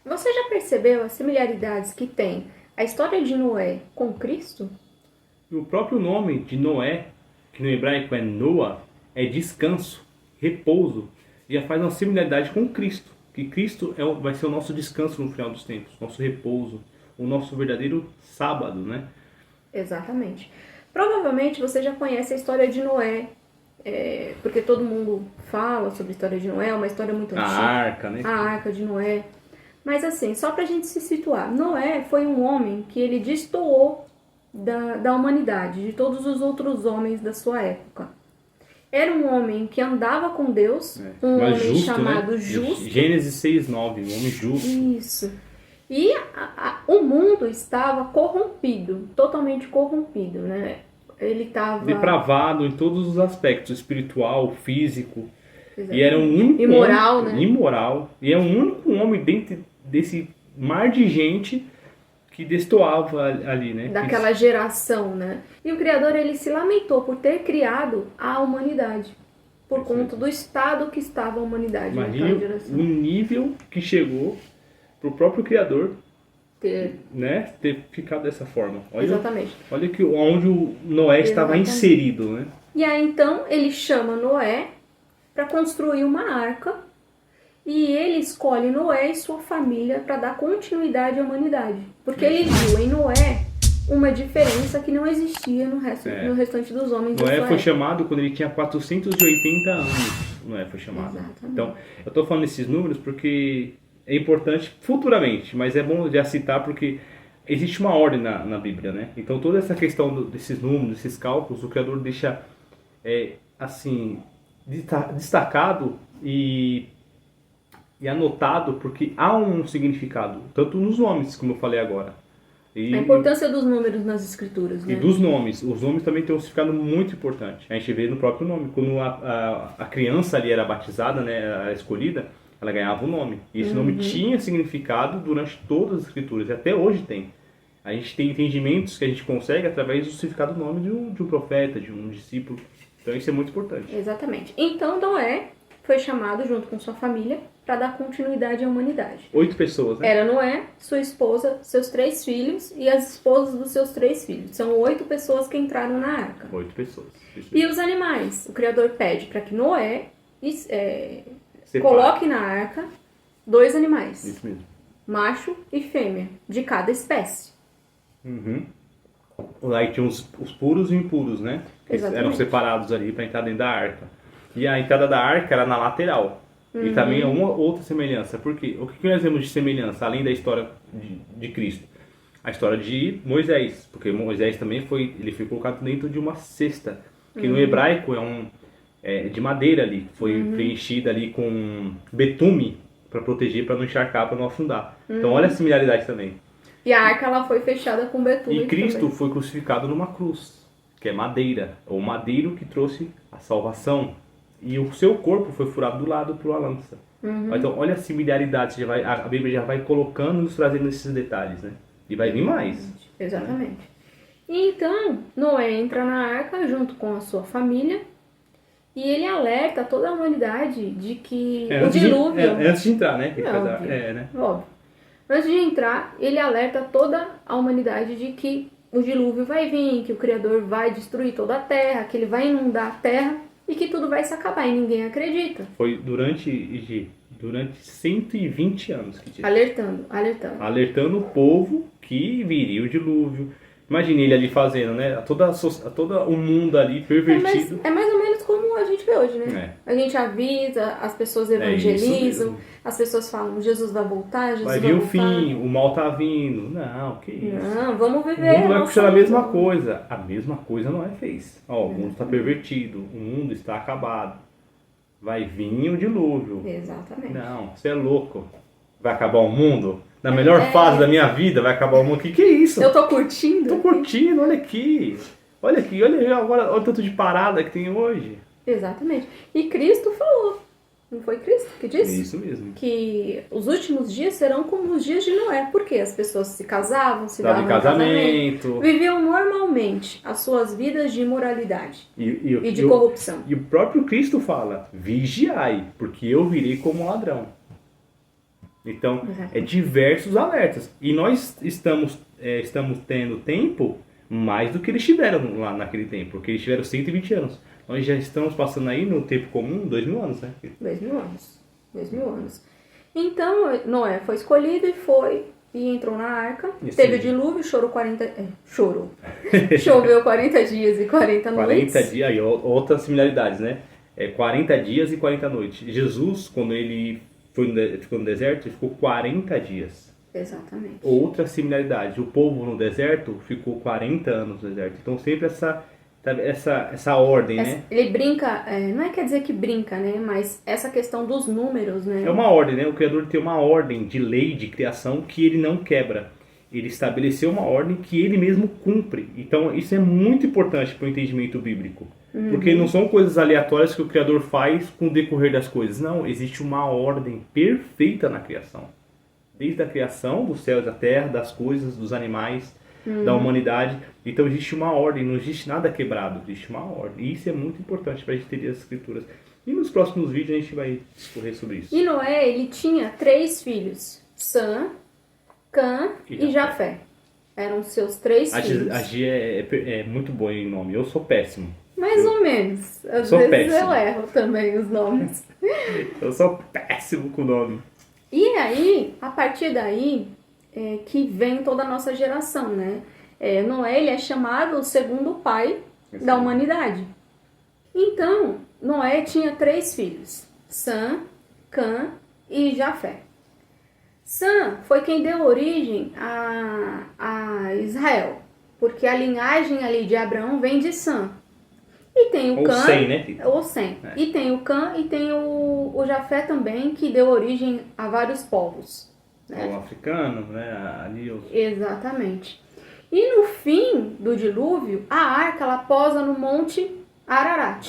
Você já percebeu as similaridades que tem a história de Noé com Cristo? E o próprio nome de Noé, que no hebraico é Noah, é descanso, repouso. Já faz uma similaridade com Cristo. Que Cristo vai ser o nosso descanso no final dos tempos, nosso repouso, o nosso verdadeiro sábado, né? Exatamente. Provavelmente você já conhece a história de Noé, porque todo mundo fala sobre a história de Noé, é uma história muito antiga. A arca, né? A arca de Noé. Mas assim, só pra gente se situar, Noé foi um homem que ele destoou da humanidade, de todos os outros homens da sua época. Era um homem que andava com Deus, um Mas homem justo, chamado né? justo. Gênesis 6:9, um homem justo. Isso. E o mundo estava corrompido, totalmente corrompido, né? Ele estava... Depravado em todos os aspectos, espiritual, físico. Exatamente. E era um único imoral, homem, né? Imoral. E é um único homem dentro desse mar de gente que destoava ali, né? Daquela geração, né? E o Criador, ele se lamentou por ter criado a humanidade. Por conta do estado que estava a humanidade naquela Imagina geração. o nível que chegou pro próprio Criador né, ter ficado dessa forma. Olha, Exatamente. Olha que onde o Noé estava inserido, né? E aí então ele chama Noé para construir uma arca e ele escolhe Noé e sua família para dar continuidade à humanidade, porque ele viu em Noé uma diferença que não existia no restante dos homens. Noé foi chamado quando ele tinha 480 anos. Noé foi chamado. Exatamente. Então, eu estou falando esses números porque é importante futuramente, mas é bom já citar porque existe uma ordem na Bíblia, né? Então toda essa questão desses números, desses cálculos, o Criador deixa assim destacado e anotado porque há um significado, tanto nos nomes, como eu falei agora. A importância dos números nas escrituras, né? E dos nomes. Os nomes também têm um significado muito importante. A gente vê no próprio nome. Quando a criança ali era batizada, né, era escolhida, ela ganhava um nome. E esse nome tinha significado durante todas as escrituras. E até hoje tem. A gente tem entendimentos que a gente consegue através do significado do nome de um profeta, de um discípulo. Então isso é muito importante. Exatamente. Então Noé foi chamado junto com sua família para dar continuidade à humanidade. 8 pessoas, né? Era Noé, sua esposa, seus 3 filhos e as esposas dos seus 3 filhos. São 8 pessoas que entraram na arca. 8 pessoas. E os animais? O Criador pede para que Noé coloque na arca 2 animais. Isso mesmo. Macho e fêmea, de cada espécie. Aí tinha os puros e impuros, né? Eles eram Exatamente. separados ali para entrar dentro da arca. E a entrada da arca era na lateral. E também é uma outra semelhança. Porque o que nós vemos de semelhança, além da história de Cristo? A história de Moisés. Porque Moisés também foi colocado dentro de uma cesta. Que no hebraico é de madeira ali. Foi preenchida ali com betume para proteger, para não encharcar, para não afundar. Então olha a similaridade também. E a arca ela foi fechada com betume. E Cristo também. foi crucificado numa cruz, que é madeira, ou madeiro que trouxe a salvação. E o seu corpo foi furado do lado por uma lança. Então, olha a similaridade, a Bíblia já vai colocando, nos trazendo esses detalhes, né? E vai vir mais. Exatamente. E então, Noé entra na arca junto com a sua família e ele alerta toda a humanidade de que o dilúvio... Antes de entrar, né? Óbvio, né? óbvio. Antes de entrar, ele alerta toda a humanidade de que o dilúvio vai vir, que o Criador vai destruir toda a terra, que ele vai inundar a terra e que tudo vai se acabar, e ninguém acredita. Foi durante 120 anos que tinha. Alertando. Alertando o povo que viria o dilúvio. Imagine ele ali fazendo, né? Todo o mundo ali pervertido. É mais ou menos como a gente vê hoje, né? A gente avisa, as pessoas evangelizam, as pessoas falam, Jesus vai voltar, Jesus vai voltar. Vai vir o fim, o mal tá vindo. Não, que isso. Não, vamos viver. O mundo vai puxar a mesma coisa. A mesma coisa Noé fez. O mundo está pervertido, o mundo está acabado. Vai vir o dilúvio. Exatamente. Não, você é louco. Vai acabar o mundo? Na melhor fase da minha vida vai acabar o mundo. Que é isso? Eu tô curtindo. Tô curtindo, olha aqui. Olha aqui, olha agora, olha o tanto de parada que tem hoje. Exatamente. E Cristo falou. Não foi Cristo que disse? Isso mesmo. Que os últimos dias serão como os dias de Noé. Porque as pessoas se casavam, se davam em casamento. Viviam normalmente as suas vidas de imoralidade e de corrupção. E o próprio Cristo fala, vigiai, porque eu virei como ladrão. Então, Exato. é diversos alertas. E nós estamos tendo tempo mais do que eles tiveram lá naquele tempo, porque eles tiveram 120 anos. Nós já estamos passando aí no tempo comum 2000 anos, né? 2000 anos. 2000 anos. Então, Noé foi escolhido e entrou na arca. Isso Teve o mesmo. dilúvio, chorou. Choveu 40 dias e 40 noites. 40 dias, aí outras similaridades, né? 40 dias e 40 noites. Jesus, quando ele ficou no deserto, ele ficou 40 dias. Exatamente. Outra similaridade, o povo no deserto ficou 40 anos no deserto. Então sempre essa ordem, né? Ele brinca, não é quer dizer que brinca, né? Mas essa questão dos números, né? É uma ordem, né? O Criador tem uma ordem de lei, de criação, que ele não quebra. Ele estabeleceu uma ordem que ele mesmo cumpre. Então isso é muito importante para o entendimento bíblico. Porque não são coisas aleatórias que o Criador faz com o decorrer das coisas. Não, existe uma ordem perfeita na criação. Desde a criação dos céus e da terra, das coisas, dos animais, da humanidade. Então existe uma ordem, não existe nada quebrado, existe uma ordem. E isso é muito importante para a gente entender as escrituras. E nos próximos vídeos a gente vai discorrer sobre isso. E Noé, ele tinha 3 filhos. Sam, Cã e Jafé. Eram seus 3 filhos. A Gia é muito boa em nome, eu sou péssimo. Mais ou menos. Às sou vezes péssimo. eu erro também os nomes. Eu sou péssimo com o nome. E aí, a partir daí, que vem toda a nossa geração, né? Noé, ele é chamado o segundo pai da humanidade. Então, Noé tinha 3 filhos. Sam, Cã e Jafé. Sam foi quem deu origem a Israel. Porque a linhagem ali de Abraão vem de Sam. E tem o Ou Cã, Sem, né? ou Sem. E tem o Cã e tem o Jafé também, que deu origem a vários povos. Né? O africano, né? Ali os... Exatamente. E no fim do dilúvio, a arca ela posa no monte Ararat,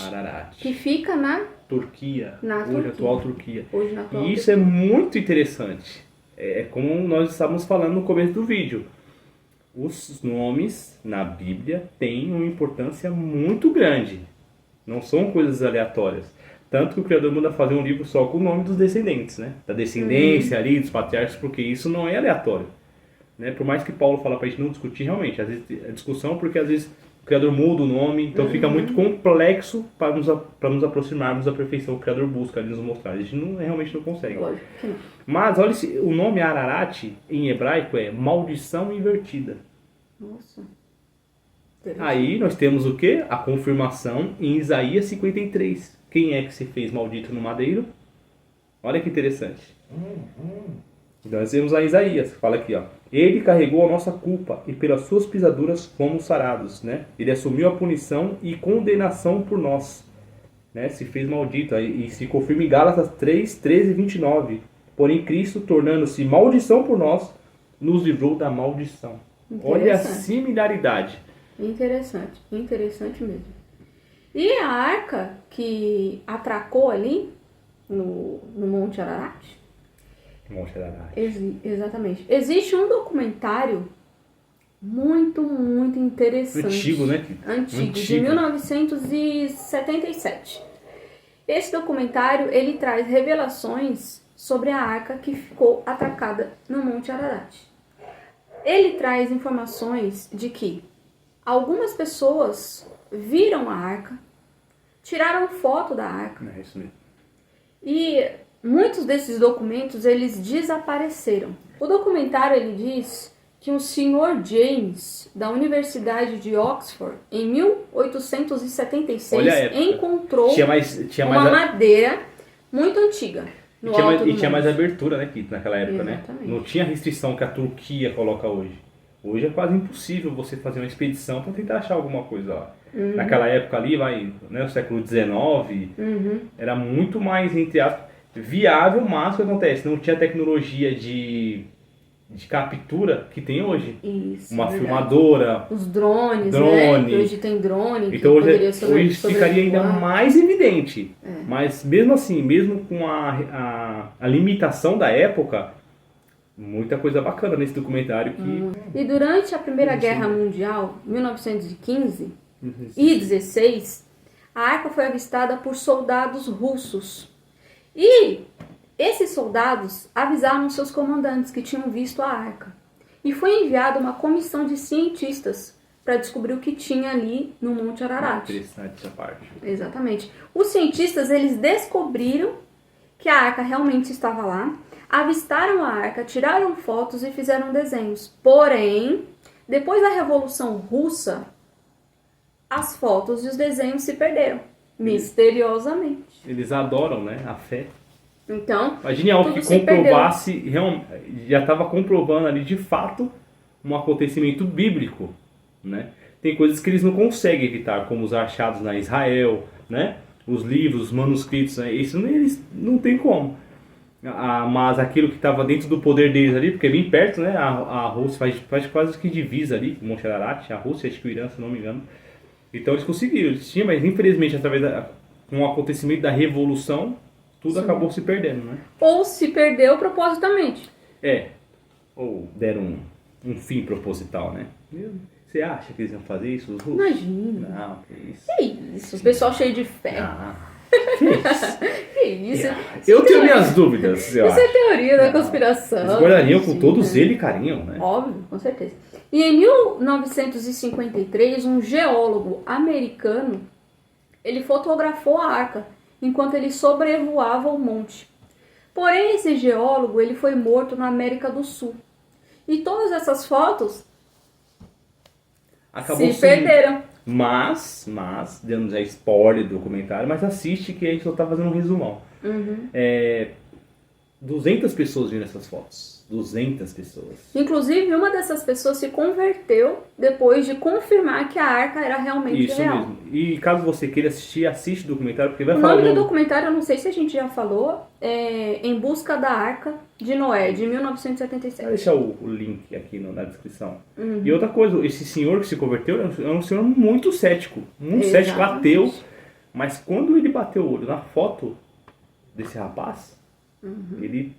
que fica na Turquia, hoje Turquia. atual Turquia. Hoje na atual E isso é muito interessante. É como nós estávamos falando no começo do vídeo. Os nomes na Bíblia têm uma importância muito grande. Não são coisas aleatórias. Tanto que o Criador manda fazer um livro só com o nome dos descendentes, né? Da descendência ali, dos patriarcas, porque isso não é aleatório. Né? Por mais que Paulo fala pra gente não discutir, realmente, às vezes é discussão porque às vezes o Criador muda o nome, então fica muito complexo para nos aproximarmos da perfeição que o Criador busca ali nos mostrar. A gente realmente não consegue. Lógico que não. Mas olha, o nome Ararat em hebraico é maldição invertida. Nossa. Aí nós temos o que? A confirmação em Isaías 53. Quem é que se fez maldito no madeiro? Olha que interessante. Então nós temos a Isaías, fala aqui, ó. Ele carregou a nossa culpa e pelas suas pisaduras fomos sarados, né? Ele assumiu a punição e condenação por nós, né? Se fez maldito. E se confirma em Gálatas 3, 13 e 29. Porém Cristo, tornando-se maldição por nós, nos livrou da maldição. Olha a similaridade. Interessante mesmo. E a arca que atracou ali no Monte Ararat? Monte Ararat. Exatamente. Existe um documentário muito, muito interessante. Antigo, né? Antigo, de 1977. Esse documentário, ele traz revelações sobre a arca que ficou atracada no Monte Ararat. Ele traz informações de que algumas pessoas viram a arca, tiraram foto da arca. É isso mesmo. E muitos desses documentos, eles desapareceram. O documentário, ele diz que um senhor James, da Universidade de Oxford, em 1876, encontrou uma madeira muito antiga. Tinha mais abertura, né, Kito, naquela época, Exatamente. né? Não tinha restrição que a Turquia coloca hoje. Hoje é quase impossível você fazer uma expedição para tentar achar alguma coisa lá. Naquela época ali, o século XIX, era muito mais, entre aspas, viável, mas o que acontece? Não tinha tecnologia de captura que tem hoje. Isso, uma verdade. Filmadora. Os drones, né? Que hoje tem drone. Então hoje ficaria ainda mais evidente. Mas mesmo assim, mesmo com a limitação da época, muita coisa bacana nesse documentário. E durante a Primeira Guerra Mundial, 1915 e 16, a arca foi avistada por soldados russos. E Esses soldados avisaram seus comandantes que tinham visto a arca. E foi enviada uma comissão de cientistas para descobrir o que tinha ali no Monte Ararat. Interessante essa parte. Exatamente. Os cientistas, eles descobriram que a arca realmente estava lá, avistaram a arca, tiraram fotos e fizeram desenhos. Porém, depois da Revolução Russa, as fotos e os desenhos se perderam, misteriosamente. Eles adoram, né, a fé. Então, imagine algo tudo que se comprovasse, já estava comprovando ali de fato um acontecimento bíblico, né? Tem coisas que eles não conseguem evitar, como os achados na Israel, né? Os livros, os manuscritos, né? Isso eles não tem como. Mas aquilo que estava dentro do poder deles ali, porque é bem perto, né? A Rússia faz quase que divisa ali, com Monte Ararat, a Rússia, acho que o Irã, se não me engano. Então eles conseguiram, eles tinham, mas infelizmente com o acontecimento da Revolução, tudo acabou se perdendo, né? Ou se perdeu propositalmente. Ou deram um fim proposital, né? Você acha que eles iam fazer isso? Imagina. Não, que isso. Que isso, o pessoal cheio de fé. Que isso? Que isso? Eu tenho minhas dúvidas, Isso é teoria da conspiração. Eles guardariam com todo né? zelo e carinho, né? Óbvio, com certeza. E em 1953, um geólogo americano, ele fotografou a arca enquanto ele sobrevoava o monte. Porém, esse geólogo, ele foi morto na América do Sul. E todas essas fotos se perderam. Mas, dando já spoiler do documentário, mas assiste que a gente só tá fazendo um resumão. 200 pessoas viram essas fotos. 200 pessoas. Inclusive, uma dessas pessoas se converteu depois de confirmar que a arca era realmente Isso real. mesmo. E caso você queira assistir, assiste o documentário, porque vai O falar... nome do documentário, eu não sei se a gente já falou, é Em Busca da Arca de Noé, de 1977. Vou deixar o link aqui na descrição. E outra coisa, esse senhor que se converteu é um senhor muito cético. Muito cético, ateu. Mas quando ele bateu o olho na foto desse rapaz, ele...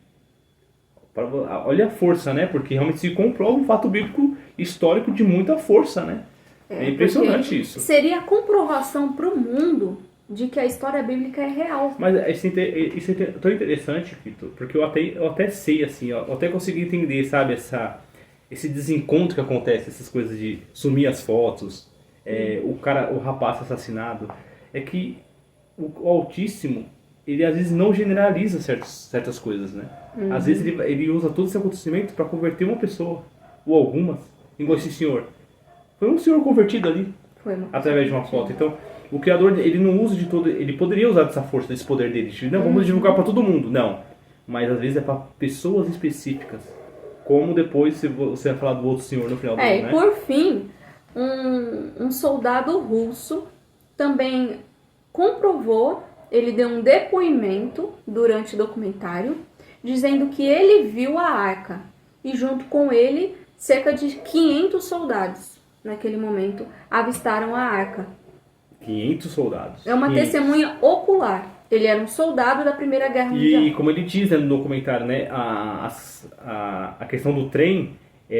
Olha a força, né? Porque realmente se comprova um fato bíblico histórico de muita força, né? É impressionante isso. Seria a comprovação para o mundo de que a história bíblica é real. Mas isso é tão interessante, Vitor, porque eu até sei, assim, eu até consegui entender, sabe, esse desencontro que acontece, essas coisas de sumir as fotos, o rapaz assassinado. É que o Altíssimo, ele às vezes não generaliza certas coisas, né? Às vezes ele usa todo esse acontecimento para converter uma pessoa, ou algumas, igual esse senhor. Foi um senhor convertido ali, através de uma foto. Então, o Criador, ele não usa de todo... Ele poderia usar dessa força, desse poder dele. Não, vamos divulgar para todo mundo. Não. Mas às vezes é para pessoas específicas. Como depois você vai falar do outro senhor no final do ano, né? E por fim, um soldado russo também comprovou, ele deu um depoimento durante o documentário, dizendo que ele viu a arca. E junto com ele, cerca de 500 soldados, naquele momento, avistaram a arca. 500 soldados. É uma testemunha ocular. Ele era um soldado da Primeira Guerra Mundial. E como ele diz, né, no documentário, né, a questão do trem,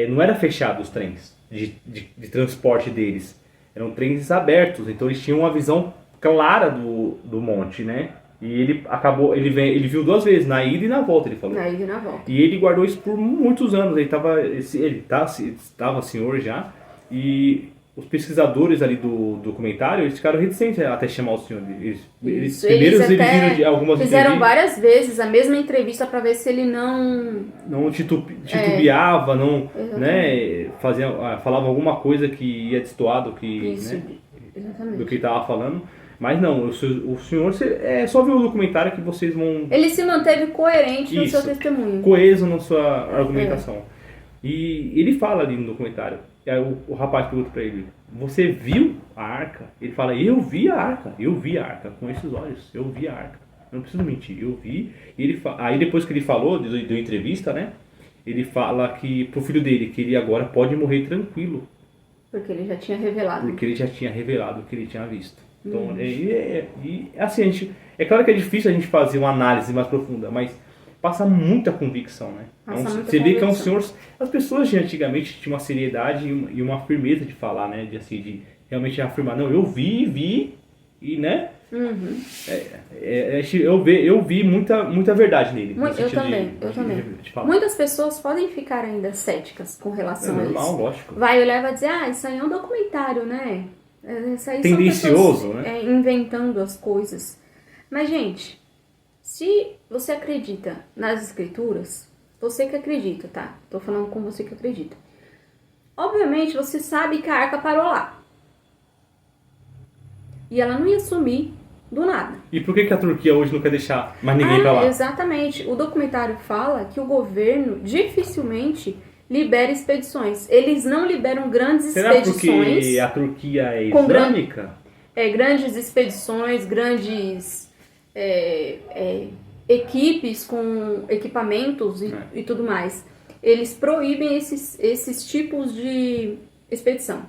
não era fechado os trens de transporte deles. Eram trens abertos, então eles tinham uma visão clara do monte, né? E ele viu 2 vezes, na ida e na volta, ele falou. Na ida e na volta. E ele guardou isso por muitos anos. Ele estava senhor já. E os pesquisadores ali do documentário, eles ficaram reticentes até chamar o senhor. Eles viram de algumas fizeram várias vezes a mesma entrevista para ver se ele não titubeava, né, falava alguma coisa que ia destoar do que, isso, né, exatamente. do que ele estava falando. Mas não, o senhor só viu o documentário que vocês vão... Ele se manteve coerente no seu testemunho. Coeso na sua argumentação. E ele fala ali no documentário, aí o rapaz pergunta pra ele, você viu a arca? Ele fala, eu vi a arca com esses olhos, eu vi a arca. Eu não preciso mentir, eu vi. E aí depois que ele falou, deu entrevista, né? Ele fala que pro filho dele, que ele agora pode morrer tranquilo. Porque ele já tinha revelado. Porque ele já tinha revelado o que ele tinha visto. Então, assim, é claro que é difícil a gente fazer uma análise mais profunda, mas passa muita convicção, né? Você vê que é um senhor... As pessoas de antigamente tinham uma seriedade e uma firmeza de falar, né? De realmente afirmar, não, eu vi, e, né? Uhum. Eu vi muita verdade nele. no Eu sentido também, eu também. de falar. Muitas pessoas podem ficar ainda céticas com É relação a normal, isso. lógico. Vai olhar e vai dizer, isso aí é um documentário, né? Isso aí Tendencioso, são pessoas, né? Inventando as coisas. Mas, gente, se você acredita nas escrituras, você que acredita, tá? Tô falando com você que acredita. Obviamente, você sabe que a arca parou lá. E ela não ia sumir do nada. E por que a Turquia hoje não quer deixar mais ninguém pra lá? Exatamente. O documentário fala que o governo dificilmente libera expedições. Eles não liberam grandes Será expedições. porque a Turquia é com islâmica? Grandes expedições, grandes equipes com equipamentos e tudo mais. Eles proíbem esses tipos de expedição.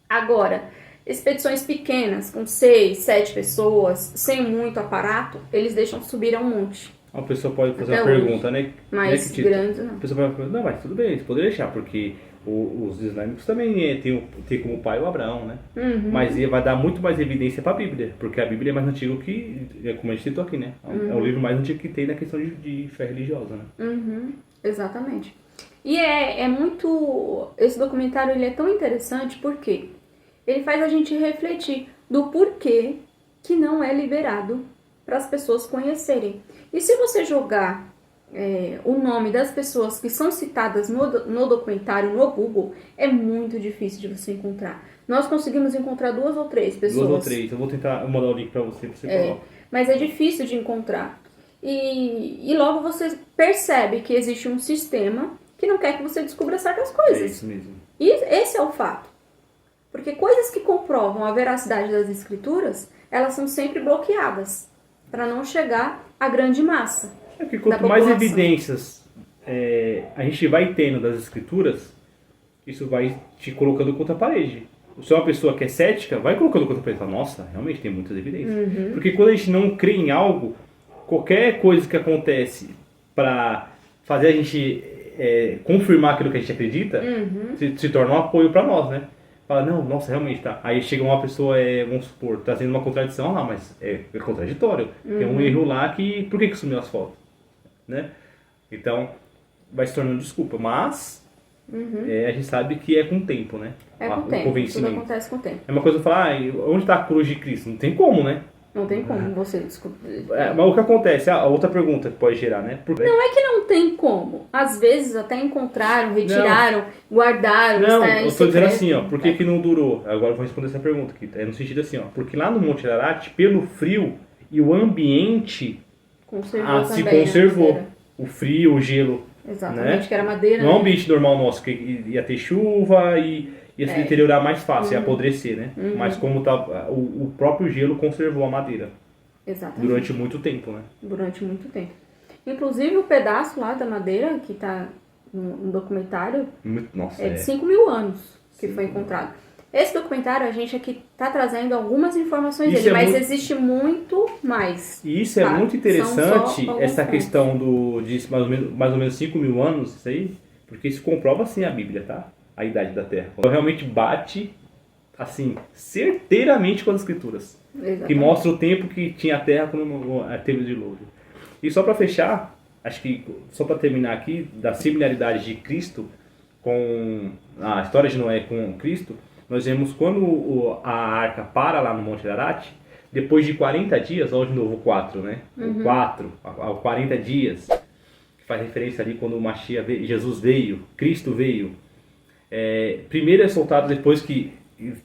Agora, expedições pequenas, com 6, 7 pessoas, sem muito aparato, eles deixam subir a um monte. A pessoa pode fazer Até uma hoje. pergunta, né? Mas grande não. A pessoa pode falar, não, mas tudo bem, eles poderiam deixar, porque os islâmicos também tem como pai o Abraão, né? Uhum. Mas vai dar muito mais evidência para a Bíblia, porque a Bíblia é mais antiga que, como a gente citou aqui, né? É o livro mais antigo que tem na questão de fé religiosa, né? Uhum. Exatamente. E esse documentário ele é tão interessante porque ele faz a gente refletir do porquê que não é liberado para as pessoas conhecerem. E se você jogar o nome das pessoas que são citadas no documentário no Google, é muito difícil de você encontrar. Nós conseguimos encontrar 2 ou 3 pessoas. 2 ou 3, eu vou tentar mandar o link para você colocar. Mas é difícil de encontrar. E logo você percebe que existe um sistema que não quer que você descubra certas coisas. É isso mesmo. E esse é o fato. Porque coisas que comprovam a veracidade das escrituras, elas são sempre bloqueadas para não chegar à grande massa. É que quanto mais evidências a gente vai tendo das escrituras, isso vai te colocando contra a parede. Se é uma pessoa que é cética, vai colocando contra a parede. Fala, nossa, realmente tem muitas evidências. Uhum. Porque quando a gente não crê em algo, qualquer coisa que acontece para fazer a gente confirmar aquilo que a gente acredita, se torna um apoio para nós, né? Fala, não, nossa, realmente tá. Aí chega uma pessoa, vamos supor, trazendo uma contradição lá, mas é contraditório. Tem um erro lá que. Por que sumiu as fotos? Né? Então, vai se tornando desculpa. Mas, a gente sabe que é com o tempo, né? É com o tempo. Tudo acontece com o tempo. É uma coisa de falar, onde está a cruz de Cristo? Não tem como, né? Não tem como você descobrir. Mas o que acontece? A outra pergunta que pode gerar, né? Não é que não tem como. Às vezes até encontraram, retiraram, guardaram. Não, eu estou dizendo assim, ó, por que não durou? Agora eu vou responder essa pergunta aqui. É no sentido assim, ó, porque lá no Monte Ararat, pelo frio e o ambiente se conservou. O frio, o gelo. Exatamente, né? que era madeira. Não é um ambiente normal nosso, que ia ter chuva e ia se deteriorar mais fácil, ia apodrecer, né? Mas como tá, o próprio gelo conservou a madeira. Exatamente. Durante muito tempo, né? Durante muito tempo. Inclusive o pedaço lá da madeira que tá no documentário Nossa, de 5.000 anos que foi encontrado. Esse documentário a gente aqui tá trazendo algumas informações dele, mas existe muito mais. E isso é muito interessante, essa questão de mais ou menos 5.000 anos, isso aí, porque isso comprova assim a Bíblia, tá? A idade da Terra. Então realmente bate, assim, certeiramente com as Escrituras. Exatamente. Que mostra o tempo que tinha a Terra quando teve o dilúvio. E só para fechar, acho que só para terminar aqui, da similaridade de Cristo com a história de Noé com Cristo, nós vemos quando a arca para lá no Monte Ararat, depois de 40 dias, olha de novo o 4, né? O 4, aos 40 dias, que faz referência ali quando o Mashiach veio, Jesus veio, Cristo veio. Primeiro é soltado depois que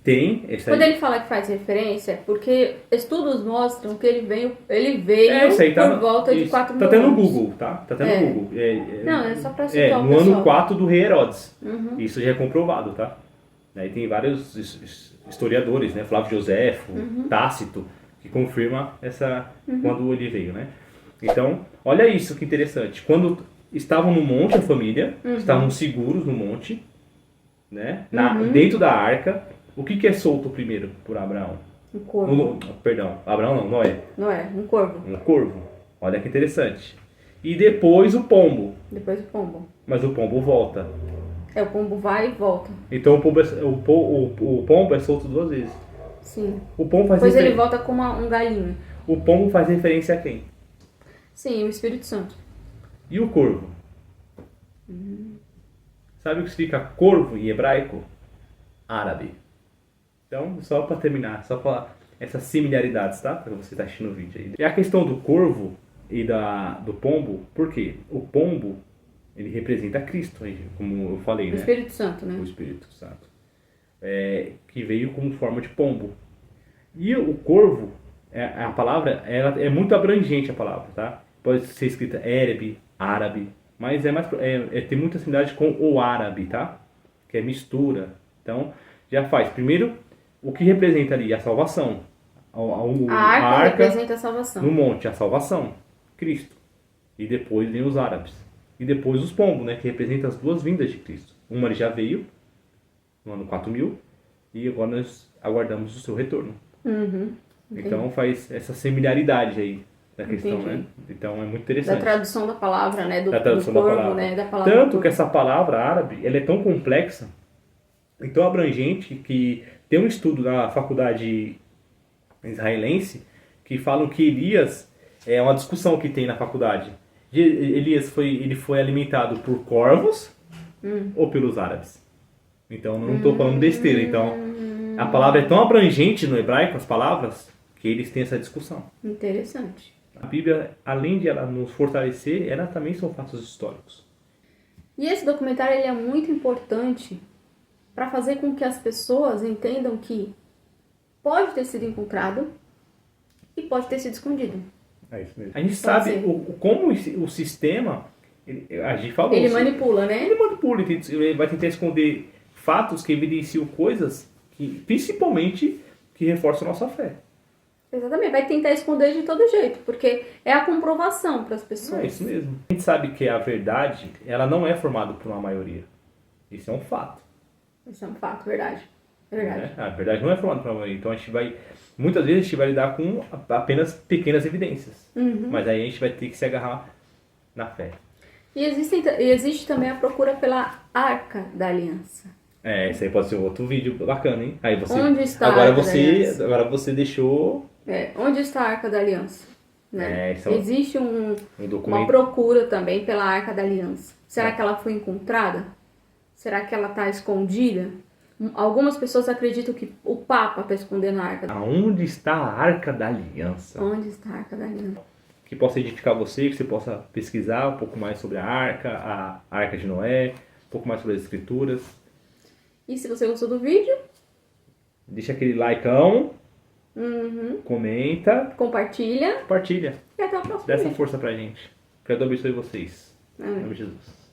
tem... Quando ele fala que faz referência, porque estudos mostram que ele veio por volta de 4.000 anos. Tá tendo no Google, tá? Tá tendo no Google. Não, é só pra citar o no pessoal. ano 4 do rei Herodes. Isso já é comprovado, tá? Aí tem vários historiadores, né? Flávio Joséfo, Tácito, que confirma quando ele veio, né? Então, olha isso que interessante. Quando estavam no monte, a família, estavam seguros no monte, né? Dentro da arca, o que é solto primeiro por Abraão? Um corvo. Perdão, Abraão não, Noé. Noé, um corvo. Um corvo. Olha que interessante. E depois o pombo. Depois o pombo. Mas o pombo volta. O pombo vai e volta. Então o pombo é solto 2 vezes. Sim. O pombo faz Depois ele referência. volta com um galinho. O pombo faz referência a quem? Sim, o Espírito Santo. E o corvo? Sabe o que significa corvo em hebraico? Árabe. Então, só para terminar, só para essas similaridades, tá? Para você estar assistindo o vídeo aí. E a questão do corvo e do pombo, por quê? O pombo, ele representa Cristo, aí, como eu falei, O né? Espírito Santo, né? O Espírito Santo. Que veio como forma de pombo. E o corvo, a palavra, ela é muito abrangente a palavra, tá? Pode ser escrita árabe, mas tem muita similaridade com o árabe, tá? Que é mistura. Então, já faz. Primeiro, o que representa ali? A salvação. A arca representa a salvação. No monte, a salvação. Cristo. E depois vem os árabes. E depois os pombos, né? Que representam as duas vindas de Cristo. Uma ele já veio, no ano 4000, e agora nós aguardamos o seu retorno. Então faz essa similaridade aí da questão, Entendi. né? Então é muito interessante. Da tradução da palavra, né? Do tradução corvo, da palavra. né? Da palavra Tanto corvo. que essa palavra árabe, ela é tão complexa e tão abrangente que tem um estudo na faculdade israelense que falam que Elias, é uma discussão que tem na faculdade. Elias ele foi alimentado por corvos ou pelos árabes. Então não estou falando besteira. Então a palavra é tão abrangente no hebraico, as palavras, que eles têm essa discussão. Interessante. A Bíblia, além de ela nos fortalecer, ela também são fatos históricos. E esse documentário ele é muito importante para fazer com que as pessoas entendam que pode ter sido encontrado e pode ter sido escondido. É isso mesmo. A gente sabe como o sistema, a gente falou. Ele manipula, né? Ele manipula, ele vai tentar esconder fatos que evidenciam coisas que, principalmente, que reforçam a nossa fé. Exatamente, vai tentar esconder de todo jeito, porque é a comprovação para as pessoas. É isso mesmo. A gente sabe que a verdade, ela não é formada por uma maioria. Isso é um fato. Isso é um fato, verdade. É verdade. Né? A verdade não é formada por uma maioria. Então muitas vezes a gente vai lidar com apenas pequenas evidências. Mas aí a gente vai ter que se agarrar na fé. E existe também a procura pela Arca da Aliança. Esse aí pode ser outro vídeo bacana, hein? Aí você, Onde está a agora Arca da você, Aliança? agora você deixou Onde está a Arca da Aliança? Né? isso é um- Existe um uma documento. procura também pela Arca da Aliança. Será que ela foi encontrada? Será que ela está escondida? Algumas pessoas acreditam que o Papa está escondendo a Arca. Aonde está a Arca da Aliança? Onde está a Arca da Aliança? Que possa edificar você, que você possa pesquisar um pouco mais sobre a Arca de Noé, um pouco mais sobre as Escrituras. E se você gostou do vídeo, Deixa aquele likeão, comenta, compartilha compartilha. e até o próximo Dá essa vídeo. força pra gente. Que Deus abençoe vocês. Em Amém. nome de Jesus.